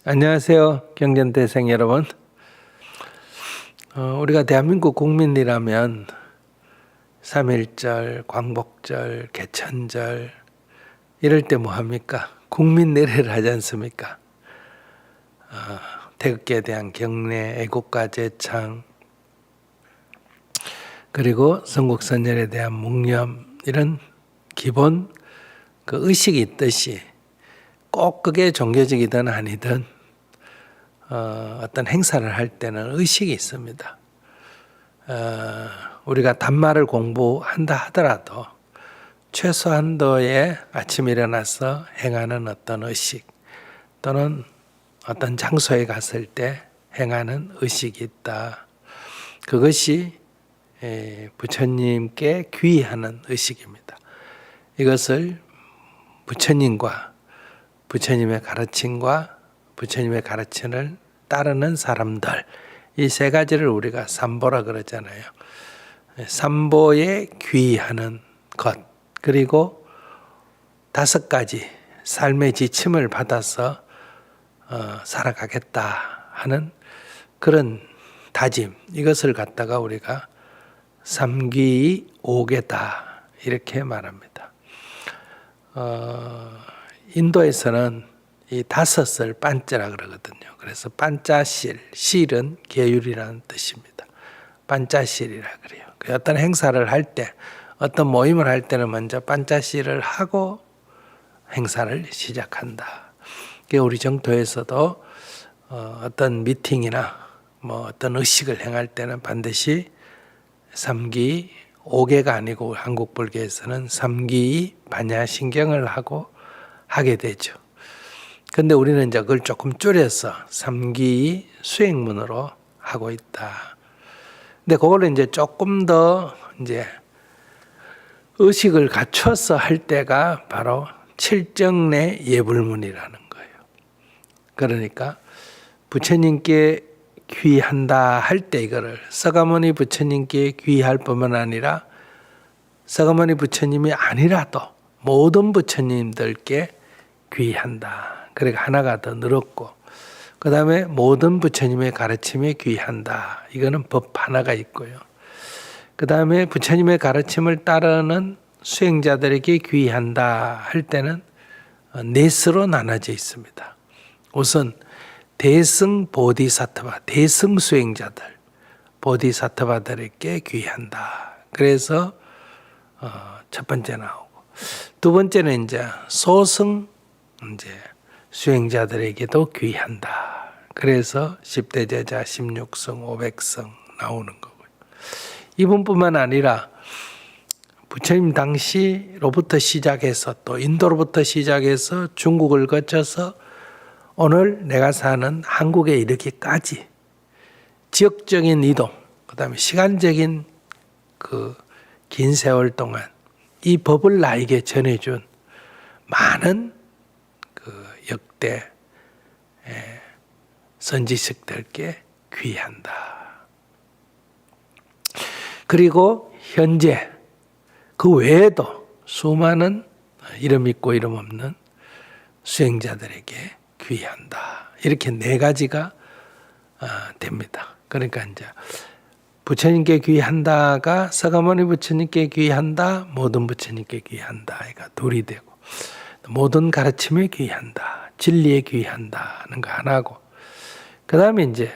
안녕하세요, 경전대생 여러분. 우리가 대한민국 국민이라면 3.1절, 광복절, 개천절 이럴 때 뭐 합니까? 국민 내례를 하지 않습니까? 태극기에 대한 경례, 애국가 제창, 그리고 선국선열에 대한 묵념, 이런 기본 그 의식이 있듯이 꼭 그게 종교적이든 아니든 어떤 행사를 할 때는 의식이 있습니다. 우리가 단말을 공부한다 하더라도 최소한도의 아침에 일어나서 행하는 어떤 의식, 또는 어떤 장소에 갔을 때 행하는 의식이 있다. 그것이 부처님께 귀의하는 의식입니다. 이것을 부처님과 부처님의 가르침과 부처님의 가르침을 따르는 사람들, 이 세 가지를 우리가 삼보라 그러잖아요. 삼보에 귀의하는 것, 그리고 5가지 삶의 지침을 받아서 살아가겠다 하는 그런 다짐, 이것을 갖다가 우리가 삼귀 오계다 이렇게 말합니다. 인도에서는 이 5을 반자라 그러거든요. 그래서 반자실, 실은 계율이라는 뜻입니다. 반자실이라 그래요. 어떤 행사를 할 때, 어떤 모임을 할 때는 먼저 반자실을 하고 행사를 시작한다. 우리 정토에서도 어떤 미팅이나 뭐 어떤 의식을 행할 때는 반드시 삼귀 오계가 아니고 한국 불교에서는 삼귀 반야신경을 하게 되죠. 근데 우리는 이제 그걸 조금 줄여서 삼귀 수행문으로 하고 있다. 근데 그걸 이제 조금 더 이제 의식을 갖춰서 할 때가 바로 칠정내 예불문이라는 거예요. 그러니까 부처님께 귀의한다 할 때 이거를 서가모니 부처님께 귀의할 뿐만 아니라 서가모니 부처님이 아니라도 모든 부처님들께 귀의한다. 그러니까 하나가 더 늘었고, 그 다음에 모든 부처님의 가르침에 귀의한다. 이거는 법 하나가 있고요. 그 다음에 부처님의 가르침을 따르는 수행자들에게 귀의한다 할 때는 넷으로 나눠져 있습니다. 우선 대승 보디사트바, 대승 수행자들, 보디사트바들에게 귀의한다. 그래서 첫 번째 나오고, 두 번째는 이제 소승 수행자들에게도 귀의한다. 그래서 10대 제자, 16승, 500승 나오는 거고요. 이분뿐만 아니라 부처님 당시로부터 시작해서 또 인도로부터 시작해서 중국을 거쳐서 오늘 내가 사는 한국에 이르기까지 지역적인 이동, 그 다음에 시간적인 그 긴 세월 동안 이 법을 나에게 전해준 많은 그 역대 선지식들께 귀의한다. 그리고 현재 그 외에도 수많은 이름 있고 이름 없는 수행자들에게 귀의한다. 이렇게 4가지가 됩니다. 그러니까 이제 부처님께 귀의한다가 서가모니 부처님께 귀의한다, 모든 부처님께 귀의한다. 이가 둘이 되고, 모든 가르침에 귀의한다, 진리에 귀의한다 하는 거 하나고, 그 다음에 이제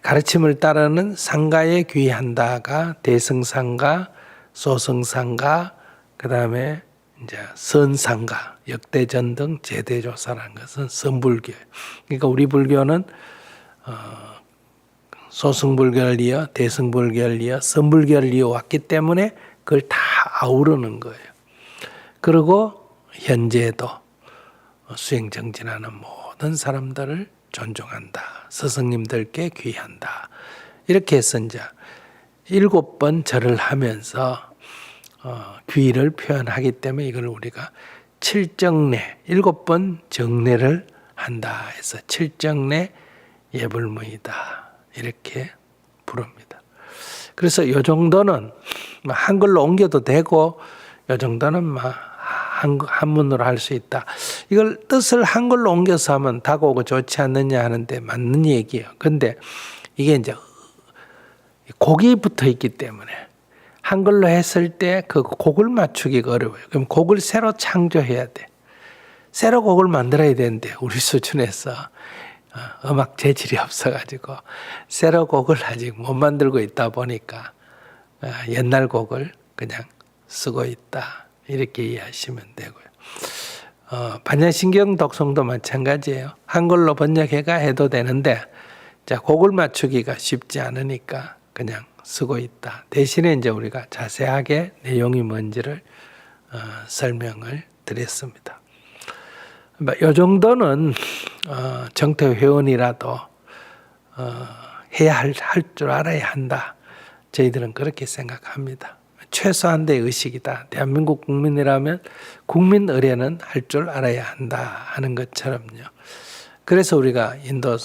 가르침을 따르는 상가에 귀의한다가 대승상가, 소승상가, 그 다음에 이제 선상가, 역대전 등 제대조사라는 것은 선불교. 그러니까 우리 불교는 소승불교를 이어 대승불교를 이어 선불교를 이어왔기 때문에 그걸 다 아우르는 거예요. 그리고 현재도 수행정진하는 모든 사람들을 존중한다. 스승님들께 귀의한다. 이렇게 해서 이제 7번 절을 하면서 귀의를 표현하기 때문에 이걸 우리가 칠정례, 7번 정례를 한다 해서 칠정례 예불문이다. 이렇게 부릅니다. 그래서 이 정도는 한글로 옮겨도 되고, 이 정도는 한문으로 할 수 있다. 이걸 뜻을 한글로 옮겨서 하면 다가오고 좋지 않느냐 하는데 맞는 얘기예요. 근데 이게 이제 곡이 붙어 있기 때문에 한글로 했을 때 그 곡을 맞추기가 어려워요. 그럼 곡을 새로 창조해야 돼. 새로 곡을 만들어야 되는데 우리 수준에서 음악 재질이 없어가지고 새로 곡을 아직 못 만들고 있다 보니까 옛날 곡을 그냥 쓰고 있다. 이렇게 이해하시면 되고요. 반야신경 독송도 마찬가지예요. 한글로 번역해가 해도 되는데 자, 곡을 맞추기가 쉽지 않으니까 그냥 쓰고 있다. 대신에 이제 우리가 자세하게 내용이 뭔지를 설명을 드렸습니다. 이 정도는 정태 회원이라도 해야 할 줄 알아야 한다. 저희들은 그렇게 생각합니다. 최소한의 의식이다. 대한민국 국민이라면 국민 의례는 할 줄 알아야 한다 하는 것처럼요. 그래서 우리가 인도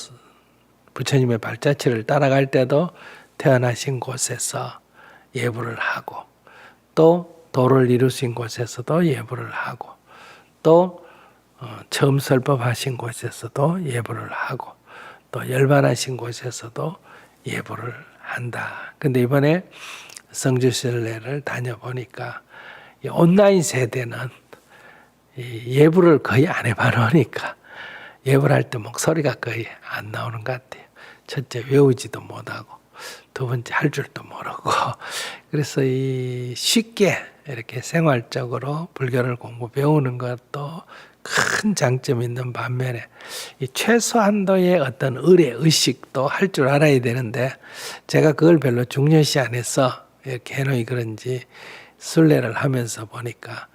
부처님의 발자취를 따라갈 때도 태어나신 곳에서 예불을 하고 또 도를 이루신 곳에서도 예불을 하고 또 처음 설법하신 곳에서도 예불을 하고 또 열반하신 곳에서도 예불을 한다. 근데 이번에 성주순례를 다녀보니까 온라인 세대는 예불을 거의 안 해봐 놓으니까 예불할 때 목소리가 거의 안 나오는 것 같아요. 첫째 외우지도 못하고 두 번째 할 줄도 모르고 그래서 쉽게 이렇게 생활적으로 불교를 배우는 것도 큰 장점이 있는 반면에 이 최소한도의 어떤 의례, 의식도 할 줄 알아야 되는데 제가 그걸 별로 중요시 안 해서 이렇게 해놓이 그런지 순례를 하면서 보니까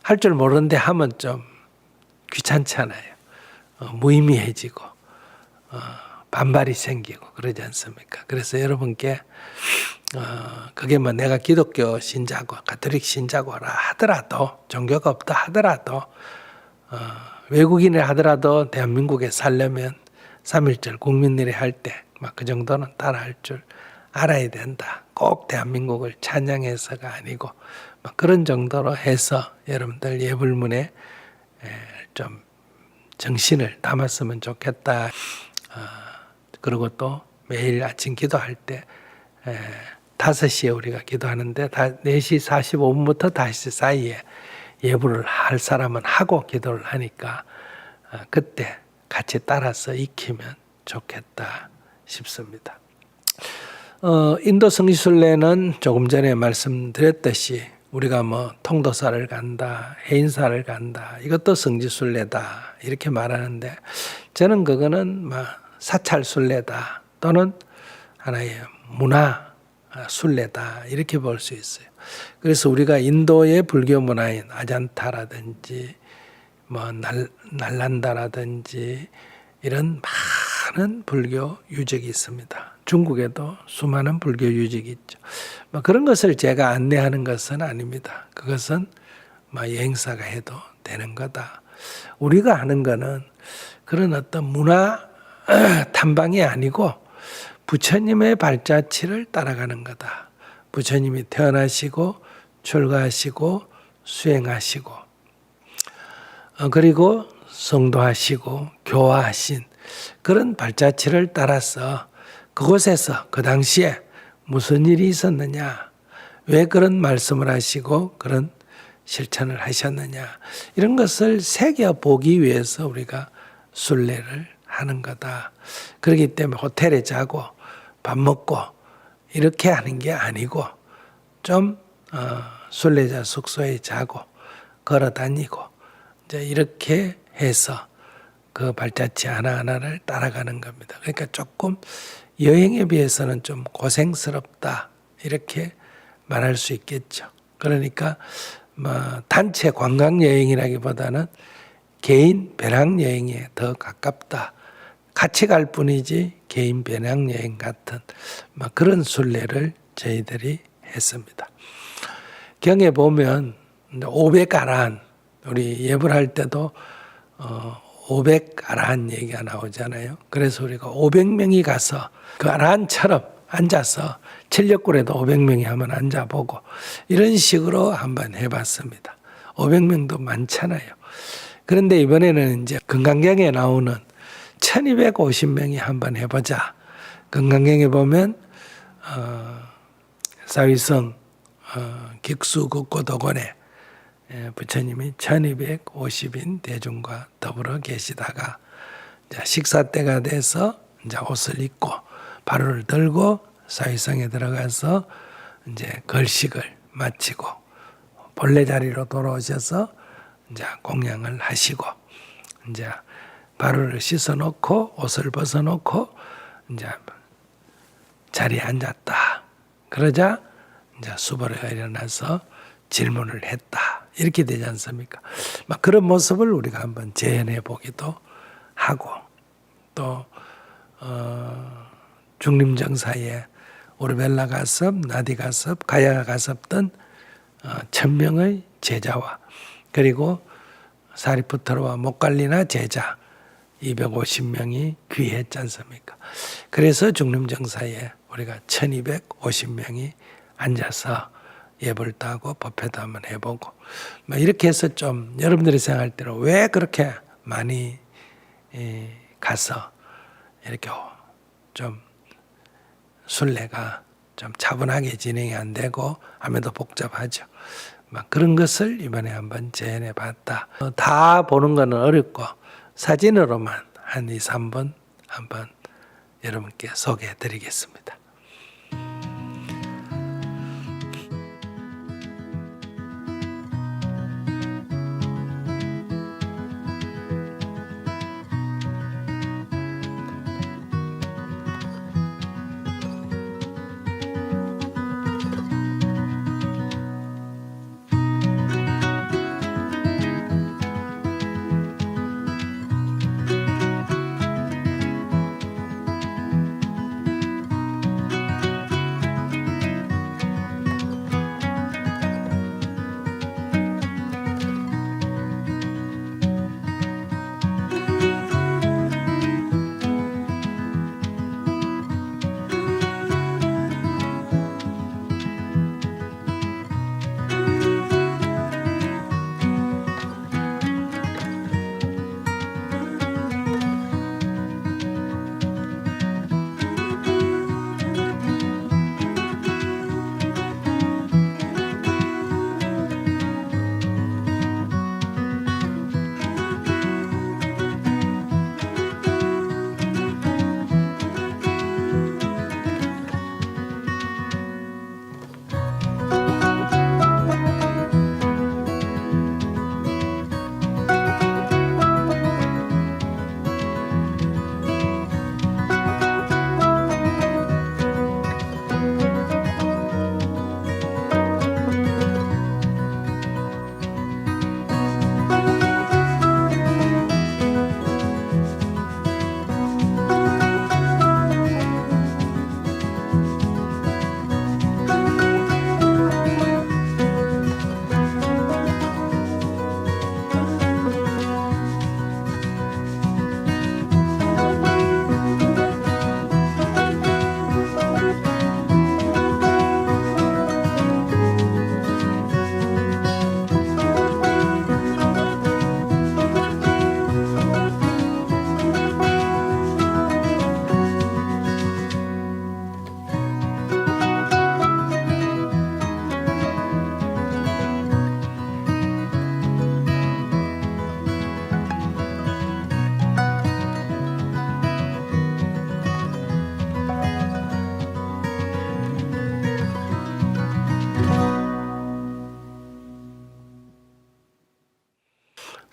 할 줄 모르는데 하면 좀 귀찮잖아요. 무의미해지고 반발이 생기고 그러지 않습니까? 그래서 여러분께 그게 뭐 내가 기독교 신자고 가톨릭 신자고라 하더라도 종교가 없다 하더라도 외국인을 하더라도 대한민국에 살려면 3.1절 국민일에 할 때 막 그 정도는 따라할 줄 알아야 된다. 꼭 대한민국을 찬양해서가 아니고 막 그런 정도로 해서 여러분들 예불문에 좀 정신을 담았으면 좋겠다. 그리고 또 매일 아침 기도할 때 5시에 우리가 기도하는데 4시 45분부터 5시 사이에 예불을 할 사람은 하고 기도를 하니까 그때 같이 따라서 익히면 좋겠다 싶습니다. 인도 성지순례는 조금 전에 말씀드렸듯이 우리가 뭐 통도사를 간다, 해인사를 간다, 이것도 성지순례다 이렇게 말하는데 저는 그거는 사찰순례다 또는 하나의 문화 순례다 이렇게 볼 수 있어요. 그래서 우리가 인도의 불교 문화인 아잔타라든지 뭐 날란다라든지 이런 많은 불교 유적이 있습니다. 중국에도 수많은 불교 유적이 있죠. 그런 것을 제가 안내하는 것은 아닙니다. 그것은 여행사가 해도 되는 거다. 우리가 하는 거는 그런 어떤 문화 탐방이 아니고 부처님의 발자취를 따라가는 거다. 부처님이 태어나시고 출가하시고 수행하시고 그리고 성도하시고 교화하신 그런 발자취를 따라서 그곳에서 그 당시에 무슨 일이 있었느냐, 왜 그런 말씀을 하시고 그런 실천을 하셨느냐 이런 것을 새겨보기 위해서 우리가 순례를 하는 거다. 그렇기 때문에 호텔에 자고 밥 먹고 이렇게 하는 게 아니고 좀 순례자 숙소에 자고 걸어 다니고 이제 이렇게 해서 그 발자취 하나하나를 따라가는 겁니다. 그러니까 조금 여행에 비해서는 좀 고생스럽다 이렇게 말할 수 있겠죠. 그러니까 단체 관광 여행이라기보다는 개인 배낭 여행에 더 가깝다. 같이 갈 뿐이지 개인 배낭 여행 같은 그런 순례를 저희들이 했습니다. 경에 보면 500아라한 우리 예불할 때도 500아라한 얘기가 나오잖아요. 그래서 우리가 500명이 가서 그 아라한처럼 앉아서 칠력굴에도 500명이 한번 앉아보고 이런 식으로 한번 해봤습니다. 500명도 많잖아요. 그런데 이번에는 이제 건강경에 나오는 1250명이 한번 해보자. 건강경에 보면 사위성 긱수국고도곤에 부처님이 1250인 대중과 더불어 계시다가 식사 때가 돼서 이제 옷을 입고 바로를 들고 사위성에 들어가서 이제 걸식을 마치고 본래 자리로 돌아오셔서 이제 공양을 하시고 이제 바로를 씻어 놓고 옷을 벗어 놓고 이제 자리에 앉았다. 그러자 이제 수보리가 일어나서 질문을 했다. 이렇게 되지 않습니까? 막 그런 모습을 우리가 한번 재현해 보기도 하고 또 중림정사에 오르벨라 가섭, 나디 가섭, 가야 가섭 등 1000명의 제자와 그리고 사리푸트라와 목갈리나 제자 250명이 귀했지 않습니까? 그래서 중림정사에 우리가 1250명이 앉아서 예불 따고 법회도 한번 해보고 뭐 이렇게 해서 좀 여러분들이 생각할 때는 왜 그렇게 많이 가서 이렇게 좀 순례가 좀 차분하게 진행이 안 되고 아무래도 복잡하죠. 막 그런 것을 이번에 한번 재현해 봤다. 다 보는 거는 어렵고 사진으로만 한 2, 3분 한번 여러분께 소개해 드리겠습니다.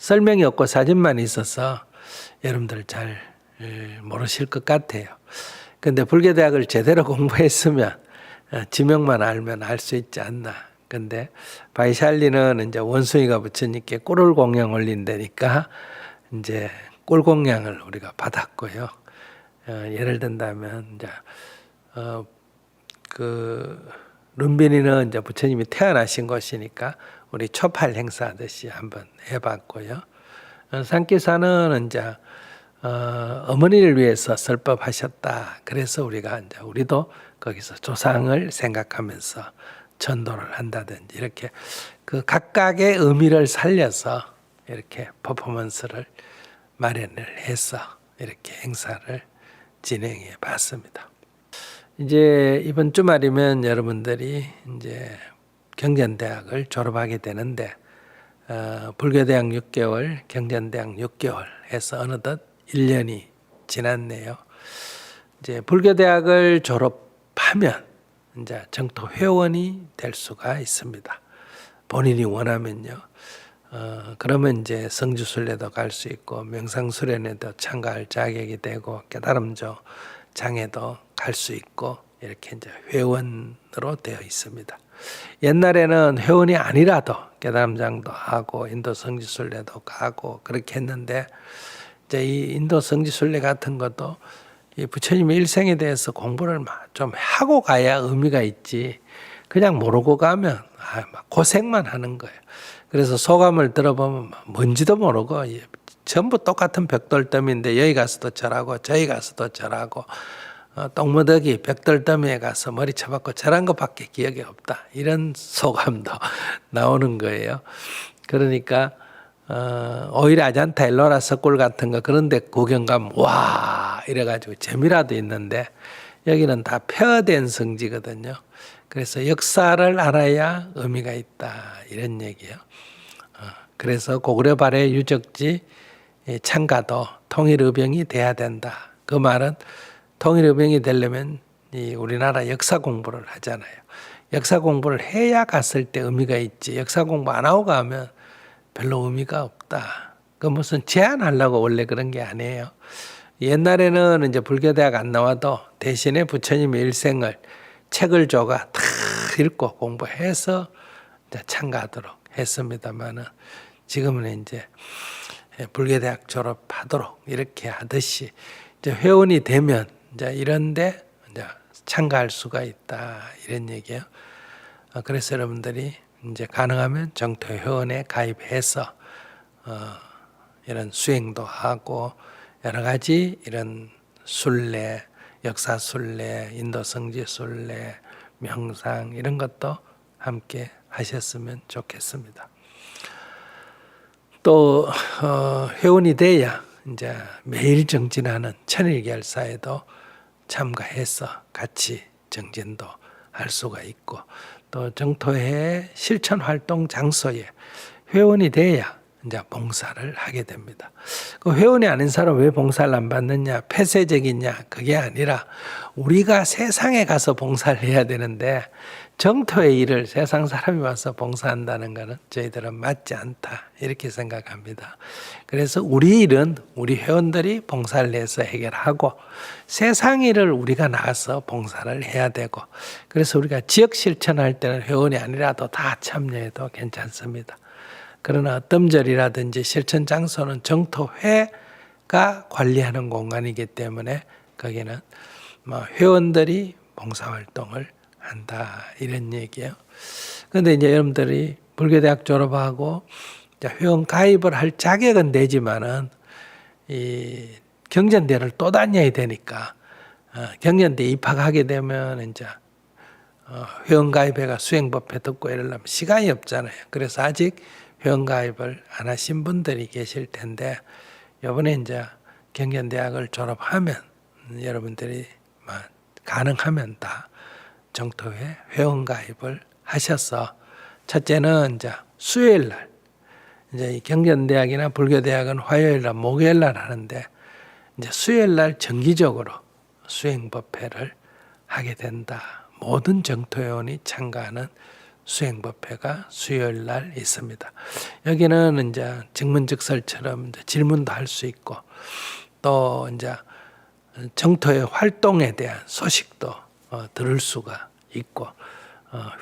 설명이 없고 사진만 있어서 여러분들 잘 모르실 것 같아요. 근데 불교대학을 제대로 공부했으면 지명만 알면 알 수 있지 않나. 근데 바이샬리는 이제 원숭이가 부처님께 꿀을 공양 올린다니까 이제 꿀 공양을 우리가 받았고요. 예를 든다면 이제 그 룸비니는 이제 부처님이 태어나신 곳이니까 우리 초팔 행사하듯이 한번 해봤고요. 산기사는 이제 어머니를 위해서 설법하셨다. 그래서 우리가 이제 우리도 거기서 조상을 생각하면서 전도를 한다든지 이렇게 그 각각의 의미를 살려서 이렇게 퍼포먼스를 마련을 해서 이렇게 행사를 진행해 봤습니다. 이제 이번 주말이면 여러분들이 이제 경전대학을 졸업하게 되는데 불교대학 6개월, 경전대학 6개월 해서 어느덧 1년이 지났네요. 이제 불교대학을 졸업하면 이제 정토 회원이 될 수가 있습니다. 본인이 원하면요. 그러면 이제 성주순례도 갈 수 있고 명상수련회도 참가할 자격이 되고 깨달음조 장에도 갈 수 있고 이렇게 이제 회원으로 되어 있습니다. 옛날에는 회원이 아니라도 깨달음장도 하고 인도 성지순례도 가고 그렇게 했는데 이제 이 인도 성지순례 같은 것도 이 부처님의 일생에 대해서 공부를 좀 하고 가야 의미가 있지. 그냥 모르고 가면 고생만 하는 거예요. 그래서 소감을 들어보면 뭔지도 모르고 전부 똑같은 벽돌더미인데 여기 가서도 절하고 저기 가서도 절하고 똥무더기 벽돌더미에 가서 머리 쳐박고 절한 것밖에 기억이 없다. 이런 소감도 나오는 거예요. 그러니까 오히려 아잔타 엘로라 석굴 같은 거 그런 데 구경 가면 와 이래가지고 재미라도 있는데 여기는 다 폐허된 성지거든요. 그래서 역사를 알아야 의미가 있다 이런 얘기예요. 그래서 고구려 발해 유적지 참가도 통일의병이 돼야 된다. 그 말은 통일의병이 되려면 이 우리나라 역사 공부를 하잖아요. 역사 공부를 해야 갔을 때 의미가 있지. 역사 공부 안 하고 가면 별로 의미가 없다. 그 무슨 제한하려고 원래 그런 게 아니에요. 옛날에는 이제 불교대학 안 나와도 대신에 부처님의 일생을 책을 줘가 다 읽고 공부해서 이제 참가하도록 했습니다만은 지금은 이제 불교대학 졸업하도록 이렇게 하듯이 이제 회원이 되면 이제 이런데 이제 참가할 수가 있다 이런 얘기예요. 그래서 여러분들이 이제 가능하면 정토 회원에 가입해서 이런 수행도 하고 여러 가지 이런 순례, 역사 순례, 인도 성지 순례, 명상 이런 것도 함께 하셨으면 좋겠습니다. 또 회원이 돼야 이제 매일 정진하는 천일결사에도 참가해서 같이 정진도 할 수가 있고 또 정토회 실천 활동 장소에 회원이 돼야 이제 봉사를 하게 됩니다. 그 회원이 아닌 사람 왜 봉사를 안 받느냐, 폐쇄적이냐 그게 아니라 우리가 세상에 가서 봉사를 해야 되는데 정토의 일을 세상 사람이 와서 봉사한다는 것은 저희들은 맞지 않다 이렇게 생각합니다. 그래서 우리 일은 우리 회원들이 봉사를 해서 해결하고 세상 일을 우리가 나가서 봉사를 해야 되고 그래서 우리가 지역 실천할 때는 회원이 아니라도 다 참여해도 괜찮습니다. 그러나 뜸절이라든지 실천 장소는 정토회가 관리하는 공간이기 때문에 거기는 회원들이 봉사활동을 한다 이런 얘기예요. 그런데 이제 여러분들이 불교대학 졸업하고 회원 가입을 할 자격은 되지만은 이 경전대를 또 다녀야 되니까 경전대 입학하게 되면 이제 회원 가입회가 수행법회 듣고 이러려면 시간이 없잖아요. 그래서 아직 회원 가입을 안 하신 분들이 계실 텐데 이번에 이제 경전대학을 졸업하면 여러분들이 가능하면 다 정토회 회원 가입을 하셔서 첫째는 이제 수요일 날 이제 경전대학이나 불교대학은 화요일 날 목요일 날 하는데 이제 수요일 날 정기적으로 수행법회를 하게 된다. 모든 정토회원이 참가하는 수행법회가 수요일 날 있습니다. 여기는 이제 증문즉설처럼 이제 질문도 할 수 있고 또 이제 정토의 활동에 대한 소식도 들을 수가 있고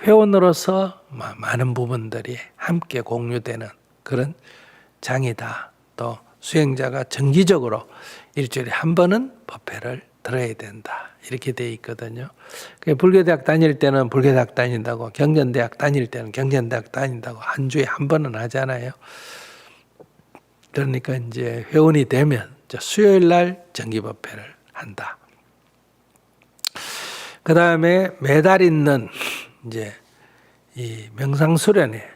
회원으로서 많은 부분들이 함께 공유되는 그런 장이다. 또 수행자가 정기적으로 일주일에 한 번은 법회를 들어야 된다. 이렇게 돼 있거든요. 불교대학 다닐 때는 불교대학 다닌다고 경전대학 다닐 때는 경전대학 다닌다고 한 주에 한 번은 하잖아요. 그러니까 이제 회원이 되면 수요일 날 정기법회를 한다. 그 다음에 매달 있는 이제 이 명상수련회,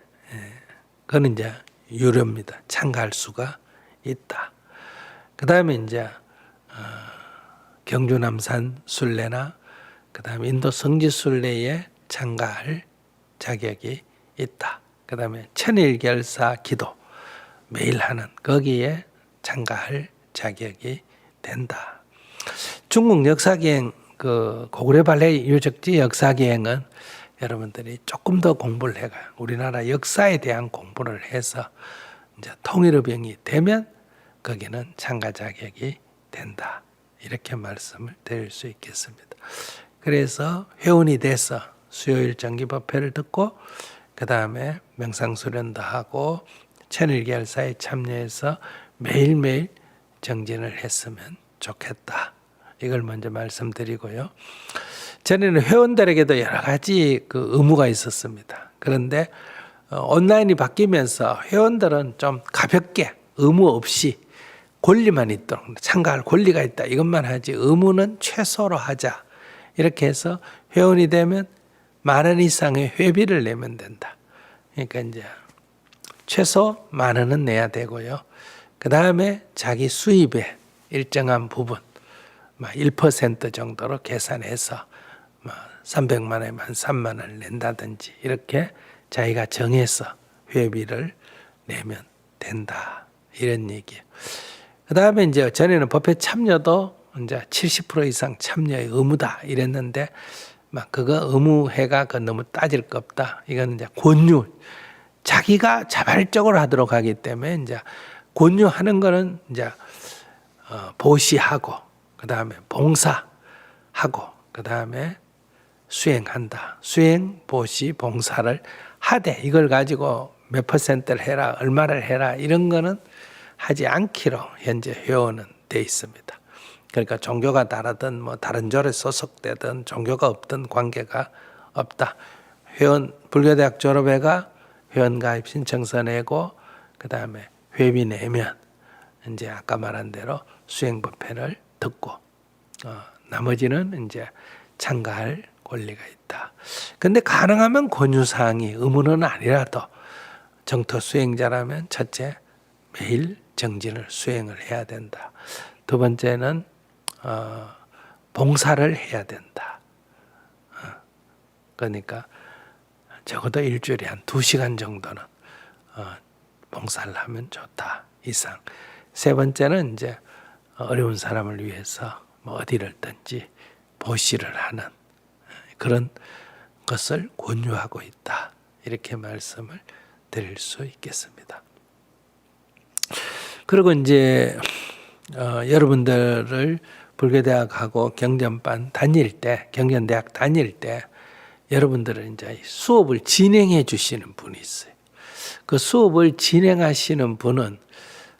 그건 이제 유료입니다. 참가할 수가 있다. 그 다음에 이제 경주남산 순례나 그 다음에 인도 성지순례에 참가할 자격이 있다. 그 다음에 천일결사 기도 매일 하는 거기에 참가할 자격이 된다. 중국 역사기행 그 고구려 발레 유적지 역사기행은 여러분들이 조금 더 공부를 해가 우리나라 역사에 대한 공부를 해서 이제 통일의병이 되면 거기는 참가 자격이 된다. 이렇게 말씀을 드릴 수 있겠습니다. 그래서 회원이 돼서 수요일 정기법회를 듣고 그 다음에 명상수련도 하고 천일결사에 참여해서 매일매일 정진을 했으면 좋겠다. 이걸 먼저 말씀드리고요. 전에는 회원들에게도 여러 가지 그 의무가 있었습니다. 그런데 온라인이 바뀌면서 회원들은 좀 가볍게 의무 없이 권리만 있도록 참가할 권리가 있다. 이것만 하지 의무는 최소로 하자. 이렇게 해서 회원이 되면 10,000원 이상의 회비를 내면 된다. 그러니까 이제 최소 10,000원은 내야 되고요. 그 다음에 자기 수입의 일정한 부분 1% 정도로 계산해서 300만 원에만 3만 원을 낸다든지 이렇게 자기가 정해서 회비를 내면 된다. 이런 얘기예요. 그 다음에 이제 전에는 법회 참여도 이제 70% 이상 참여의 의무다 이랬는데 막 그거 의무해가 그 너무 따질 거 없다. 이건 이제 권유. 자기가 자발적으로 하도록 하기 때문에 이제 권유하는 거는 이제 보시하고 그 다음에 봉사하고 그 다음에 수행한다. 수행, 보시, 봉사를 하되 이걸 가지고 몇 퍼센트를 해라, 얼마를 해라 이런 거는 하지 않기로 현재 회원은 돼 있습니다. 그러니까 종교가 다르든 뭐 다른 절에 소속되든 종교가 없든 관계가 없다. 회원 불교대학 졸업회가 회원가입 신청서 내고 그 다음에 회비 내면 이제 아까 말한 대로 수행법회를 듣고 나머지는 이제 참가할 권리가 있다. 근데 가능하면 권유사항이 의무는 아니라도 정토 수행자라면 첫째 매일 정진을 수행을 해야 된다. 두 번째는 봉사를 해야 된다. 그러니까 적어도 일주일에 한 2시간 정도는 봉사를 하면 좋다 이상. 세 번째는 이제 어려운 사람을 위해서 뭐 어디를든지 보시를 하는 그런 것을 권유하고 있다. 이렇게 말씀을 드릴 수 있겠습니다. 그리고 이제 여러분들을 불교대학하고 경전반 다닐 때, 경전대학 다닐 때 여러분들은 이제 수업을 진행해 주시는 분이 있어요. 그 수업을 진행하시는 분은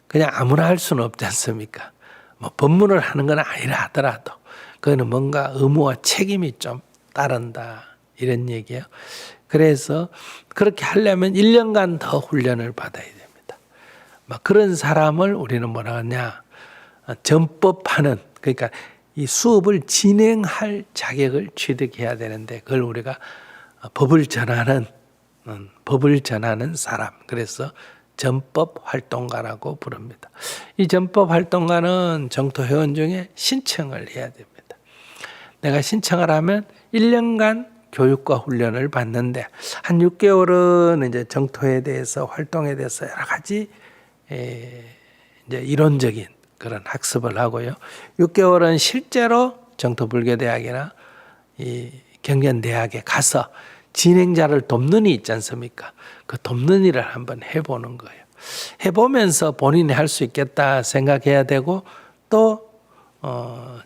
그냥 아무나 할 수는 없지 않습니까? 뭐 법문을 하는 건 아니라 하더라도 그거는 뭔가 의무와 책임이 좀 따른다 이런 얘기예요. 그래서 그렇게 하려면 1년간 더 훈련을 받아야 됩니다. 막 그런 사람을 우리는 뭐라 하냐? 전법하는, 그러니까 이 수업을 진행할 자격을 취득해야 되는데 그걸 우리가 법을 전하는 사람, 그래서 전법 활동가라고 부릅니다. 이 전법 활동가는 정토 회원 중에 신청을 해야 됩니다. 내가 신청을 하면 1년간 교육과 훈련을 받는데 한 6개월은 이제 정토에 대해서 활동에 대해서 여러 가지 이제 이론적인 그런 학습을 하고요. 6개월은 실제로 정토불교대학이나 이 경전대학에 가서 진행자를 돕는 이 있지 않습니까? 그 돕는 일을 한번 해보는 거예요. 해보면서 본인이 할 수 있겠다 생각해야 되고 또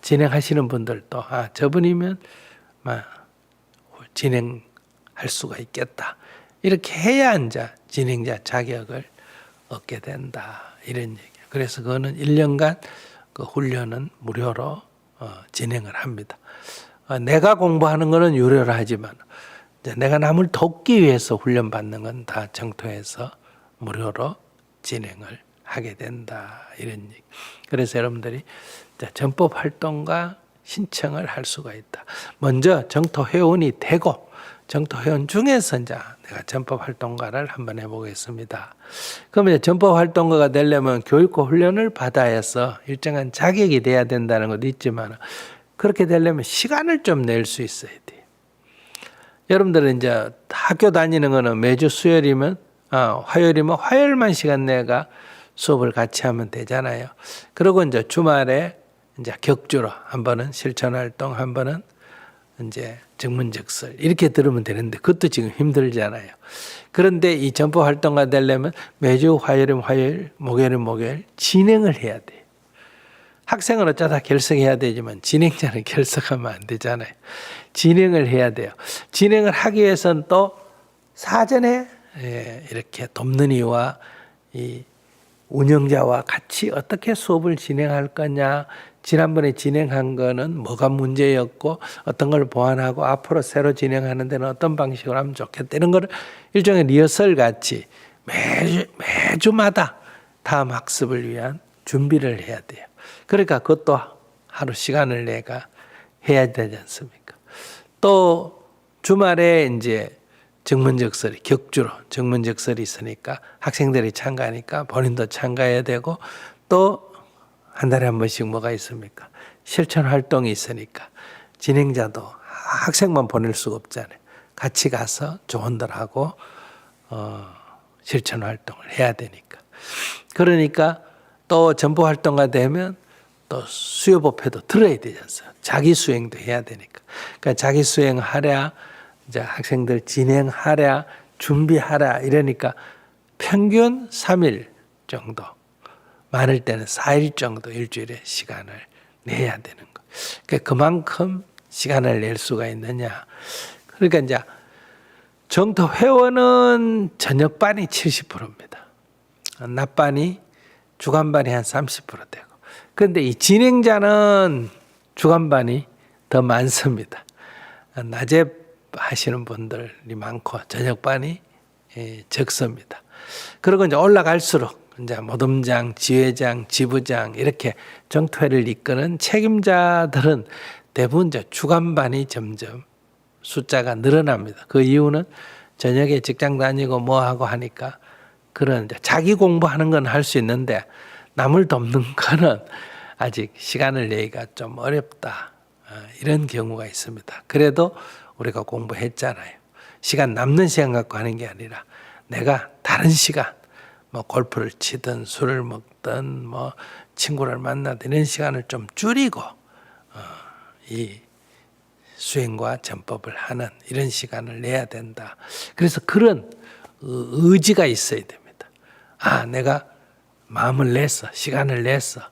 진행하시는 분들도 저분이면 진행할 수가 있겠다. 이렇게 해야 이제 진행자 자격을 얻게 된다. 이런 얘기예요. 그래서 그거는 1년간 그 훈련은 무료로 진행을 합니다. 내가 공부하는 거는 유료로 하지만 이제 내가 남을 돕기 위해서 훈련받는 건 다 정토에서 무료로 진행을 하게 된다. 이런 얘기. 그래서 여러분들이 전법 활동가 신청을 할 수가 있다. 먼저 정토 회원이 되고 정토 회원 중에서 이제 내가 전법 활동가를 한번 해보겠습니다. 그러면 전법 활동가가 되려면 교육과 훈련을 받아야 해서 일정한 자격이 돼야 된다는 것도 있지만 그렇게 되려면 시간을 좀 낼 수 있어야 돼요. 여러분들은 이제 학교 다니는 거는 매주 수요일이면 화요일이면 화요일만 시간 내가 수업을 같이 하면 되잖아요. 그리고 이제 주말에 이제 격주로 한 번은 실천 활동, 한 번은 이제 정문적설 이렇게 들으면 되는데 그것도 지금 힘들잖아요. 그런데 이 전법 활동가 되려면 매주 화요일이면 화요일, 목요일이면 목요일 진행을 해야 돼요. 학생은 어쩌다 결석해야 되지만 진행자는 결석하면 안 되잖아요. 진행을 해야 돼요. 진행을 하기 위해서는 또 사전에 이렇게 돕는 이와 이 운영자와 같이 어떻게 수업을 진행할 거냐, 지난번에 진행한 거는 뭐가 문제였고 어떤 걸 보완하고 앞으로 새로 진행하는 데는 어떤 방식으로 하면 좋겠다 이런 거를 일종의 리허설 같이 매주마다 다음 학습을 위한 준비를 해야 돼요. 그러니까 그것도 하루 시간을 내가 해야 되지 않습니까? 또 주말에 이제 정문적설이 격주로 정문적설이 있으니까 학생들이 참가하니까 본인도 참가해야 되고 또 한 달에 한 번씩 뭐가 있습니까? 실천 활동이 있으니까 진행자도 학생만 보낼 수가 없잖아요. 같이 가서 조언들하고 실천 활동을 해야 되니까. 그러니까 또 전보 활동가 되면 또 수요법회도 들어야 되지 않습니까? 자기 수행도 해야 되니까. 그러니까 자기 수행하랴, 이제 학생들 진행하랴, 준비하랴 이러니까 평균 3일 정도, 많을 때는 4일 정도 일주일에 시간을 내야 되는 거. 그러니까 그만큼 시간을 낼 수가 있느냐. 그러니까 이제 정토 회원은 저녁반이 70%입니다. 낮반이 주간반이 한 30% 되고. 그런데 이 진행자는 주간반이 더 많습니다. 낮에 하시는 분들이 많고 저녁반이 적습니다. 그리고 이제 올라갈수록 이제 모dom장, 지회장, 지부장 이렇게 정토회를 이끄는 책임자들은 대부분 이제 주간반이 점점 숫자가 늘어납니다. 그 이유는 저녁에 직장 다니고 뭐 하고 하니까 그런 이제 자기 공부하는 건 할 수 있는데 남을 돕는 거는 아직 시간을 내기가 좀 어렵다. 이런 경우가 있습니다. 그래도 우리가 공부했잖아요. 시간 남는 시간 갖고 하는 게 아니라 내가 다른 시간 뭐 골프를 치든 술을 먹든 뭐 친구를 만나든 이런 시간을 좀 줄이고 이 수행과 전법을 하는 이런 시간을 내야 된다. 그래서 그런 의지가 있어야 됩니다. 내가 마음을 내서 시간을 내서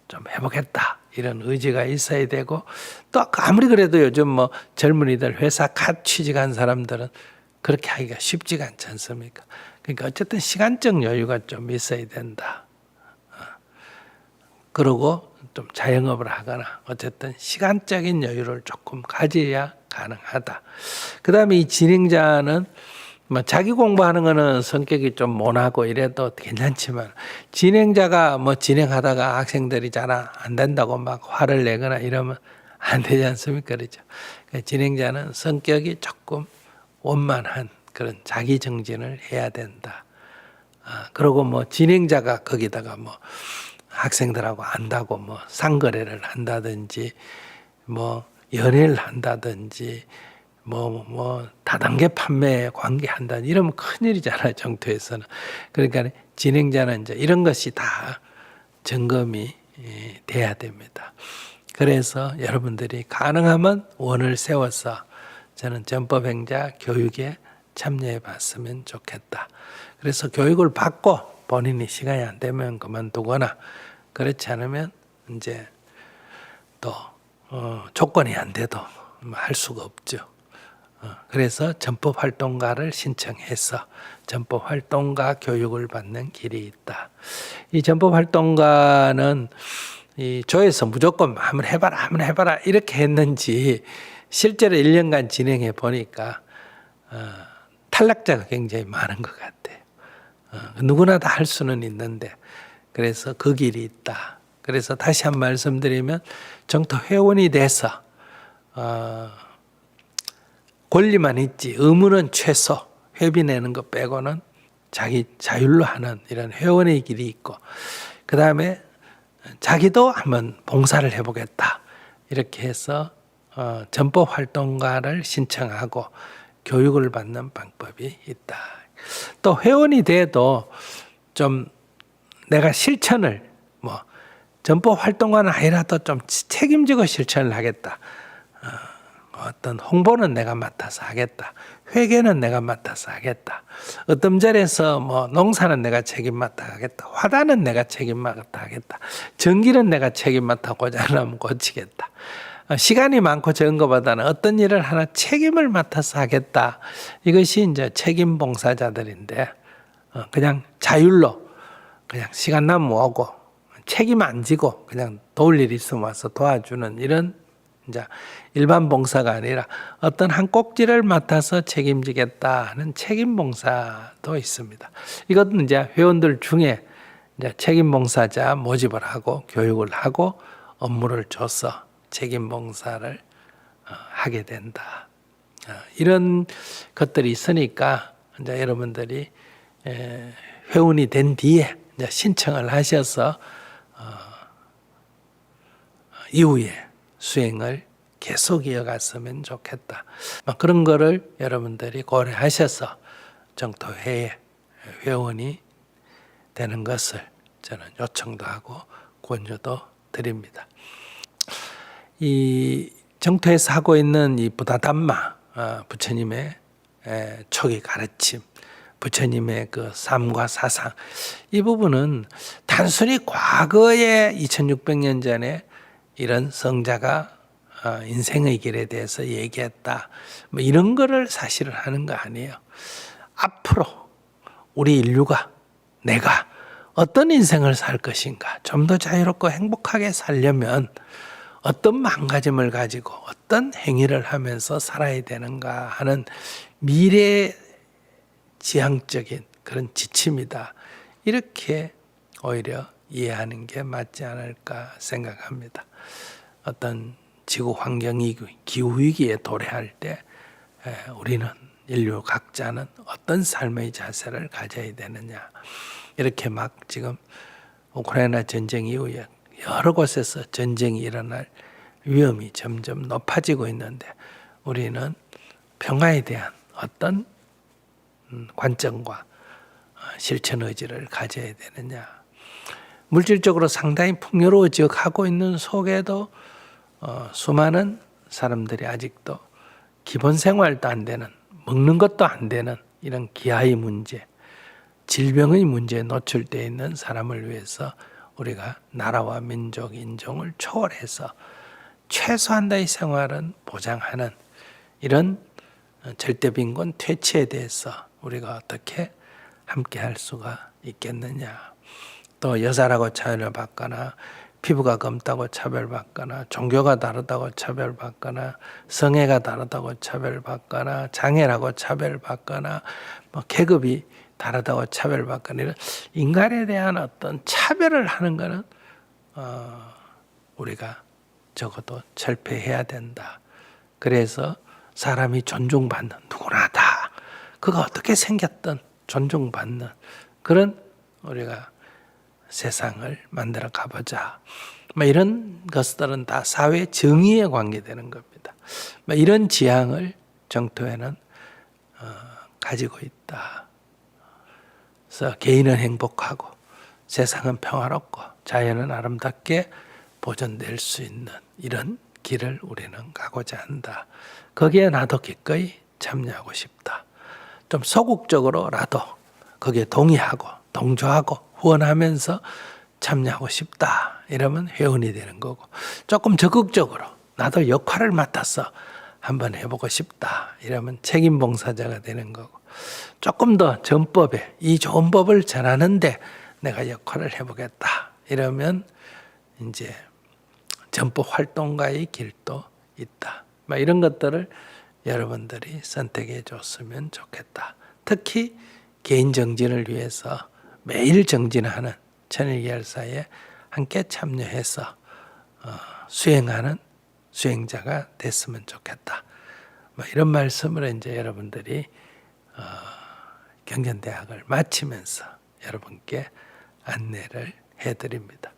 좀 해보겠다 이런 의지가 있어야 되고 또 아무리 그래도 요즘 뭐 젊은이들 회사 갓 취직한 사람들은 그렇게 하기가 쉽지가 않지 않습니까? 그러니까 어쨌든 시간적 여유가 좀 있어야 된다. 그리고 좀 자영업을 하거나 어쨌든 시간적인 여유를 조금 가져야 가능하다. 그 다음에 이 진행자는 뭐 자기 공부하는 거는 성격이 좀 모나고 이래도 괜찮지만 진행자가 뭐 진행하다가 학생들이 잘 안 된다고 막 화를 내거나 이러면 안 되지 않습니까? 그렇죠? 그러니까 진행자는 성격이 조금 원만한 그런 자기 정진을 해야 된다. 그리고 뭐 진행자가 거기다가 뭐 학생들하고 안다고 뭐 상거래를 한다든지 뭐 연애를 한다든지 뭐 다단계 판매 관계한다 이러면 큰일이잖아요. 정토에서는. 그러니까 진행자는 이제 이런 것이 다 점검이 돼야 됩니다. 그래서 여러분들이 가능하면 원을 세워서 저는 전법행자 교육에 참여해 봤으면 좋겠다. 그래서 교육을 받고 본인이 시간이 안 되면 그만두거나 그렇지 않으면 이제 또 조건이 안 돼도 할 수가 없죠. 그래서 전법활동가를 신청해서 전법활동가 교육을 받는 길이 있다. 이 전법활동가는 이 조에서 무조건 한번 해봐라 이렇게 했는지 실제로 1년간 진행해 보니까 탈락자가 굉장히 많은 것 같아요. 누구나 다 할 수는 있는데 그래서 그 길이 있다. 그래서 다시 한 말씀드리면 정토 회원이 돼서 권리만 있지 의무는 최소, 회비 내는 거 빼고는 자기 자율로 하는 이런 회원의 길이 있고, 그 다음에 자기도 한번 봉사를 해보겠다 이렇게 해서 전법 활동가를 신청하고 교육을 받는 방법이 있다. 또 회원이 돼도 좀 내가 실천을 전법 활동가는 아니라도 좀 책임지고 실천을 하겠다. 어떤 홍보는 내가 맡아서 하겠다. 회계는 내가 맡아서 하겠다. 어떤 자리에서 농사는 내가 책임 맡아 하겠다. 화단은 내가 책임 맡아 하겠다. 전기는 내가 책임 맡아 고장나면 고치겠다. 시간이 많고 적은 것보다는 어떤 일을 하나 책임을 맡아서 하겠다. 이것이 이제 책임 봉사자들인데, 그냥 자율로 그냥 시간 나면 오고 책임 안 지고 그냥 도울 일 있으면 와서 도와주는 이런 이제 일반 봉사가 아니라 어떤 한 꼭지를 맡아서 책임지겠다 하는 책임 봉사도 있습니다. 이것은 이제 회원들 중에 이제 책임 봉사자 모집을 하고 교육을 하고 업무를 줘서 책임 봉사를 하게 된다. 이런 것들이 있으니까 이제 여러분들이 회원이 된 뒤에 이제 신청을 하셔서 이후에 수행을 계속 이어갔으면 좋겠다. 그런 거를 여러분들이 고려하셔서 정토회의 회원이 되는 것을 저는 요청도 하고 권유도 드립니다. 이 정토에서 하고 있는 이 부다담마, 부처님의 초기 가르침, 부처님의 그 삶과 사상, 이 부분은 단순히 과거에 2600년 전에 이런 성자가 인생의 길에 대해서 얘기했다, 이런 거를 사실은 하는 거 아니에요. 앞으로 우리 인류가, 내가 어떤 인생을 살 것인가, 좀 더 자유롭고 행복하게 살려면 어떤 마음가짐을 가지고 어떤 행위를 하면서 살아야 되는가 하는 미래 지향적인 그런 지침이다. 이렇게 오히려 이해하는 게 맞지 않을까 생각합니다. 어떤 지구 환경이 기후위기에 도래할 때 우리는 인류 각자는 어떤 삶의 자세를 가져야 되느냐. 이렇게 막 지금 우크라이나 전쟁 이후에 여러 곳에서 전쟁이 일어날 위험이 점점 높아지고 있는데 우리는 평화에 대한 어떤 관점과 실천 의지를 가져야 되느냐. 물질적으로 상당히 풍요로워져 가고 있는 속에도 수많은 사람들이 아직도 기본 생활도 안 되는, 먹는 것도 안 되는 이런 기아의 문제, 질병의 문제에 노출되어 있는 사람을 위해서 우리가 나라와 민족, 인종을 초월해서 최소한도의 생활은 보장하는 이런 절대빈곤 퇴치에 대해서 우리가 어떻게 함께 할 수가 있겠느냐. 또 여자라고 차별받거나 피부가 검다고 차별받거나 종교가 다르다고 차별받거나 성애가 다르다고 차별받거나 장애라고 차별받거나 계급이 다르다고 차별받거나 이런 인간에 대한 어떤 차별을 하는 것은 우리가 적어도 철폐해야 된다. 그래서 사람이 존중받는, 누구나 다 그가 어떻게 생겼든 존중받는 그런 우리가 세상을 만들어 가보자. 이런 것들은 다 사회 정의에 관계되는 겁니다. 이런 지향을 정토회는 가지고 있다. 그래서 개인은 행복하고 세상은 평화롭고 자연은 아름답게 보존될 수 있는 이런 길을 우리는 가고자 한다. 거기에 나도 기꺼이 참여하고 싶다. 좀 소극적으로라도 거기에 동의하고 동조하고 후원하면서 참여하고 싶다. 이러면 회원이 되는 거고, 조금 적극적으로 나도 역할을 맡아서 한번 해보고 싶다. 이러면 책임봉사자가 되는 거고, 조금 더 전법에 이 좋은 법을 전하는데 내가 역할을 해보겠다. 이러면 이제 전법 활동가의 길도 있다. 이런 것들을 여러분들이 선택해 줬으면 좋겠다. 특히 개인 정진을 위해서 매일 정진하는 천일계열사에 함께 참여해서 수행하는 수행자가 됐으면 좋겠다. 뭐 이런 말씀을 이제 여러분들이 경전대학을 마치면서 여러분께 안내를 해드립니다.